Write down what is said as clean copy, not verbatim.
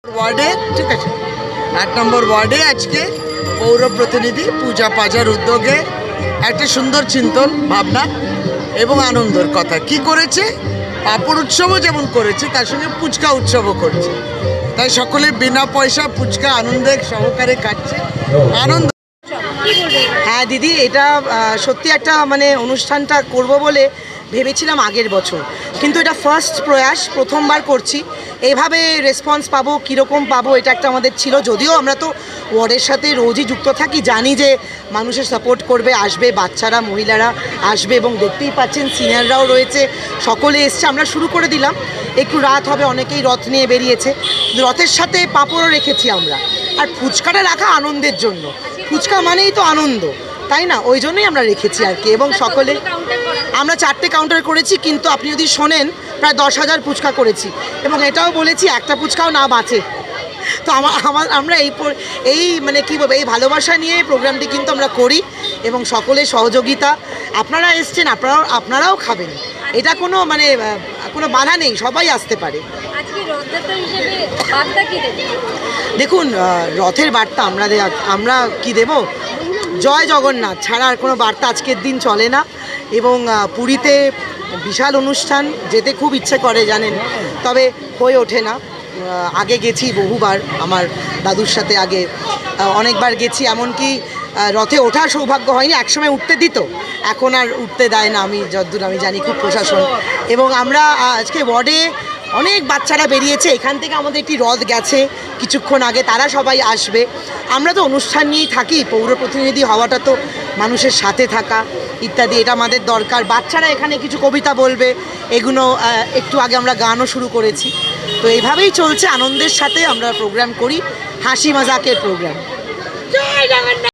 ওয়ার্ডে ঠিক আছে ৮ নম্বর ওয়ার্ডে আজকে পৌর প্রতিনিধি পূজা পাজার উদ্যোগে একটা সুন্দর চিন্তন ভাবনা এবং আনন্দের কথা কি করেছে। পাঁপড় উৎসবও যেমন করেছে তার সঙ্গে ফুচকা উৎসবও করেছে, তাই সকলে বিনা পয়সা ফুচকা আনন্দের সহকারে খাচ্ছে। আনন্দ। হ্যাঁ দিদি, এটা সত্যি একটা অনুষ্ঠানটা করব বলে ভেবেছিলাম আগের বছর, কিন্তু এটা ফার্স্ট প্রয়াস, প্রথমবার করছি। এইভাবে রেসপন্স পাবো, কীরকম পাবো, এটা একটা আমাদের ছিল। যদিও আমরা তো ওয়ার্ডের সাথে রোজই যুক্ত থাকি, জানি যে মানুষের সাপোর্ট করবে, আসবে, বাচ্চারা মহিলারা আসবে এবং দেখতেই পাচ্ছেন সিনিয়ররাও রয়েছে, সকলে এসছে। আমরা শুরু করে দিলাম, একটু রাত হবে, অনেকেই রথ নিয়ে বেরিয়েছে। রথের সাথে পাঁপড়ও রেখেছি আমরা, আর ফুচকাটা রাখা আনন্দের জন্য। ফুচকা মানেই তো আনন্দ, তাই না? ওই জন্যই আমরা রেখেছি আর কি। এবং সকলে আমরা 4টে কাউন্টার করেছি, কিন্তু আপনি যদি শোনেন প্রায় 10,000 ফুচকা করেছি। এবং এটাও বলেছি একটা ফুচকাও না বাঁচে। তো আমরা এই কী বলবো, এই ভালোবাসা নিয়ে প্রোগ্রামটি কিন্তু আমরা করি এবং সকলের সহযোগিতা। আপনারা এসছেন, আপনারাও খাবেন, এটা কোনো বাধা নেই, সবাই আসতে পারে। দেখুন, রথের বার্তা আমরা কি দেব? জয় জগন্নাথ ছাড়া আর কোনো বার্তা আজকের দিন চলে না। এবং পুরীতে বিশাল অনুষ্ঠান, যেতে খুব ইচ্ছে করে জানেন, তবে হয়ে ওঠে না। আগে গেছি বহুবার, আমার দাদুর সাথে আগে অনেকবার গেছি, এমনকি রথে ওঠার সৌভাগ্য হয়নি। একসময় উঠতে দিত, এখন আর উঠতে দেয় না, আমি যতদূর আমি জানি, খুব প্রশাসন। এবং আমরা আজকে ওয়ার্ডে অনেক বাচ্চারা বেরিয়েছে, এখান থেকে আমাদের একটি রথ গেছে কিছুক্ষণ আগে, তারা সবাই আসবে। আমরা তো অনুষ্ঠান নিয়েই থাকি, পৌর প্রতিনিধি হওয়াটা তো মানুষের সাথে থাকা ইত্যাদি, এটা আমাদের দরকার। বাচ্চারা এখানে কিছু কবিতা বলবে, এগুলো একটু আগে আমরা গানও শুরু করেছি। তো এইভাবেই চলছে, আনন্দের সাথে আমরা প্রোগ্রাম করি, হাসি মজাকের প্রোগ্রাম।